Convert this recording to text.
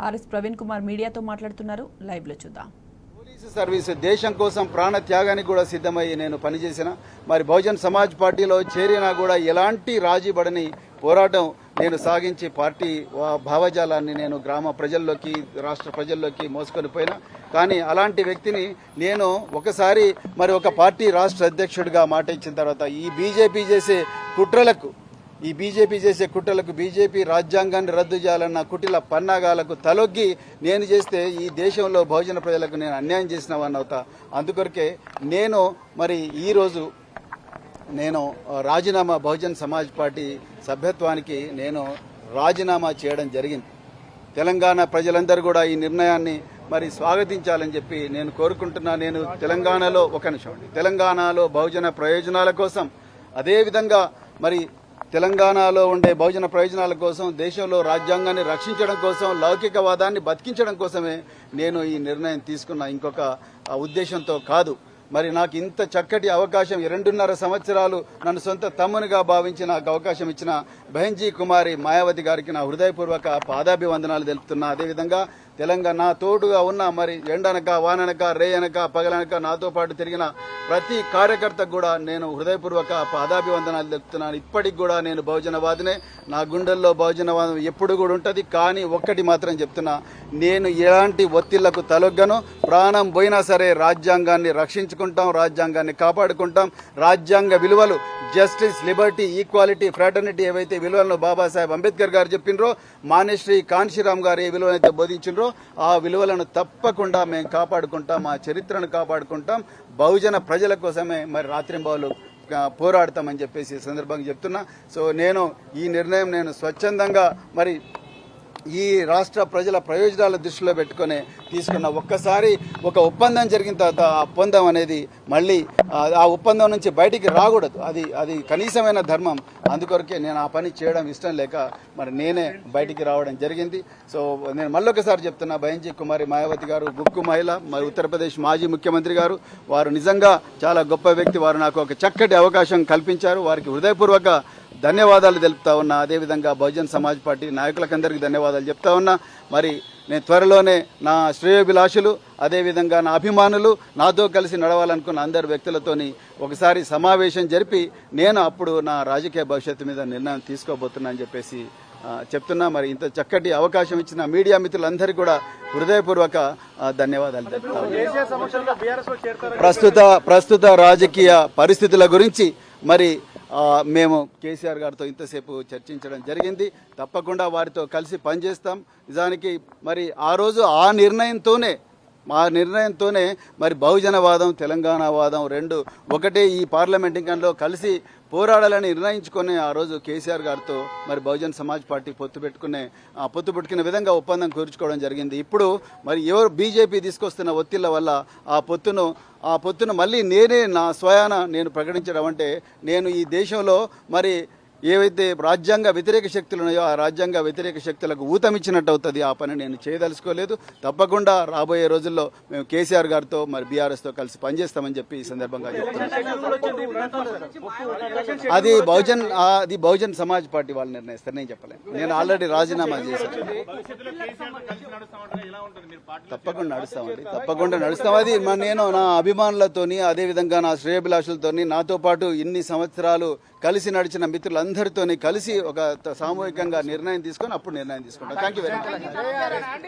RS Praveen Kumar మీడియాతో మాట్లాడుతున్నారు. Live లో చూద్దాం. పోలీసు సర్వీసు దేశం కోసం ప్రాణ త్యాగానికి కూడా సిద్ధమయ్యి నేను పనిచేసిన మరి బహుజన్ సమాజ్ పార్టీలో చేరినా కూడా ఎలాంటి రాజీపడని పోరాటం నేను సాగించి పార్టీ భావజాలాన్ని నేను గ్రామ ప్రజల్లోకి రాష్ట్ర ప్రజల్లోకి మోసుకొని పోయినా. కానీ అలాంటి వ్యక్తిని నేను ఒకసారి మరి ఒక పార్టీ రాష్ట్ర అధ్యక్షుడిగా మాట ఇచ్చిన తర్వాత ఈ బీజేపీ చేసే కుట్రలకు బీజేపీ రాజ్యాంగాన్ని రద్దు చేయాలన్న కుటిల పన్నాగాలకు తలొగ్గి నేను చేస్తే ఈ దేశంలో బహుజన ప్రజలకు నేను అన్యాయం చేసిన వాడిని అవుతా. అందుకొరకే నేను మరి ఈరోజు నేను రాజీనామా బహుజన్ సమాజ్ పార్టీ సభ్యత్వానికి నేను రాజీనామా చేయడం జరిగింది. తెలంగాణ ప్రజలందరూ కూడా ఈ నిర్ణయాన్ని మరి స్వాగతించాలని చెప్పి నేను కోరుకుంటున్నా. నేను తెలంగాణలో బహుజన ప్రయోజనాల కోసం, అదేవిధంగా మరి తెలంగాణలో ఉండే బహుజన ప్రయోజనాల కోసం, దేశంలో రాజ్యాంగాన్ని రక్షించడం కోసం, లౌకికవాదాన్ని బతికించడం కోసమే నేను ఈ నిర్ణయం తీసుకున్న, ఇంకొక ఉద్దేశంతో కాదు. మరి నాకు ఇంత చక్కటి అవకాశం 2.5 సంవత్సరాలు నన్ను సొంత తమ్మునిగా భావించి నాకు అవకాశం ఇచ్చిన బహన్జీ కుమారి మాయావతి గారికి నా హృదయపూర్వక పాదాభివందనాలు తెలుపుతున్నా. అదేవిధంగా తెలంగాణ తోడుగా ఉన్న మరి ఎండనక వాననక రేయనక పగలనక నాతో పాటు తిరిగిన ప్రతి కార్యకర్తకు కూడా నేను హృదయపూర్వక పాదాభివందనాలు తెలుపుతున్నాను. ఇప్పటికి కూడా నేను బహుజనవాదినే. నా గుండెల్లో బహుజనవాదం ఎప్పుడు కూడా ఉంటుంది. కానీ ఒక్కటి మాత్రం చెప్తున్నా, నేను ఎలాంటి ఒత్తిళ్లకు తలొగ్గను. ప్రాణం పోయినా సరే రాజ్యాంగాన్ని రక్షించుకుంటాం, రాజ్యాంగాన్ని కాపాడుకుంటాం. రాజ్యాంగ విలువలు జస్టిస్, లిబర్టీ, ఈక్వాలిటీ, ఫ్రాటర్నిటీ ఏవైతే విలువలను బాబాసాహెబ్ అంబేద్కర్ గారు చెప్పినరో, మానేశ్రీ కాన్షీరామ్ గారు ఏ విలువలైతే బోధించినరో ఆ విలువలను తప్పకుండా మేము కాపాడుకుంటాం, మా చరిత్రను కాపాడుకుంటాం. బహుజన ప్రజల కోసమే మరి రాత్రింబవలు పోరాడతామని చెప్పేసి సందర్భంగా చెప్తున్నా. సో నేను ఈ నిర్ణయం నేను స్వచ్ఛందంగా మరి ఈ రాష్ట్ర ప్రజల ప్రయోజనాల దృష్టిలో పెట్టుకుని తీసుకున్న. ఒక్కసారి ఒక ఒప్పందం జరిగిన తర్వాత ఆ ఒప్పందం అనేది మళ్ళీ ఆ ఒప్పందం నుంచి బయటికి రాకూడదు. అది కనీసమైన ధర్మం. అందుకొరకే నేను ఆ పని చేయడం ఇష్టం లేక మరి నేనే బయటికి రావడం జరిగింది. సో నేను మళ్ళొకసారి చెప్తున్నా, బహన్జీ కుమారి మాయావతి గారు గుక్కు మహిళ, మరి ఉత్తరప్రదేశ్ మాజీ ముఖ్యమంత్రి గారు, వారు నిజంగా చాలా గొప్ప వ్యక్తి. వారు నాకు ఒక చక్కటి అవకాశం కల్పించారు. వారికి హృదయపూర్వక ధన్యవాదాలు తెలుపుతా ఉన్నా. అదేవిధంగా బహుజన్ సమాజ్ పార్టీ నాయకులకందరికీ ధన్యవాదాలు చెప్తా ఉన్నా. మరి నేను త్వరలోనే నా శ్రేయోభిలాషులు, అదేవిధంగా నా అభిమానులు, నాతో కలిసి నడవాలనుకున్న అందరు వ్యక్తులతోని ఒకసారి సమావేశం జరిపి నేను అప్పుడు నా రాజకీయ భవిష్యత్తు మీద నిర్ణయం తీసుకోబోతున్నా అని చెప్పేసి చెప్తున్నా. మరి ఇంత చక్కటి అవకాశం ఇచ్చిన మీడియా మిత్రులందరికీ కూడా హృదయపూర్వక ధన్యవాదాలు చెప్తా ఉన్నా. ప్రస్తుత రాజకీయ పరిస్థితుల గురించి మరి మేము కేసీఆర్ గారితో ఇంతసేపు చర్చించడం జరిగింది. తప్పకుండా వారితో కలిసి పనిచేస్తాం. నిజానికి మరి ఆ రోజు ఆ నిర్ణయంతోనే మరి బహుజనవాదం, తెలంగాణవాదం రెండు ఒకటే ఈ పార్లమెంట్ ఇంకంలో కలిసి పోరాడాలని నిర్ణయించుకుని ఆ రోజు కేసీఆర్ గారితో మరి బహుజన్ సమాజ్ పార్టీ పొత్తు పెట్టుకునే విధంగా ఒప్పందం కూర్చుకోవడం జరిగింది. ఇప్పుడు మరి ఎవరు బీజేపీ తీసుకొస్తున్న ఒత్తిళ్ల వల్ల ఆ పొత్తును మళ్ళీ నేనే నా స్వయాన నేను ప్రకటించడం అంటే, నేను ఈ దేశంలో మరి ఏవైతే రాజ్యాంగ వ్యతిరేక శక్తులు ఉన్నాయో ఆ రాజ్యాంగ వ్యతిరేక శక్తులకు ఊతమిచ్చినట్టు అవుతుంది. ఆ పని నేను చేయదలుచుకోలేదు. తప్పకుండా రాబోయే రోజుల్లో మేము కేసీఆర్ గారితో మరి బీఆర్ఎస్తో కలిసి పనిచేస్తామని చెప్పి ఈ సందర్భంగా చెప్తున్నాను. అది బహుజన్ సమాజ్ పార్టీ వాళ్ళు నిర్ణయిస్తారు, నేను చెప్పలేను. నేను ఆల్రెడీ రాజీనామా చేశాను. తప్పకుండా నడుస్తాం. అది నేను నా అభిమానులతోని, అదేవిధంగా నా శ్రేయోభిలాషులతోని, నాతో పాటు ఇన్ని సంవత్సరాలు కలిసి నడిచిన మిత్రులందరితోని కలిసి ఒక సామూహికంగా నిర్ణయం తీసుకొని అప్పుడు నిర్ణయం తీసుకుంటాం. Thank you very much.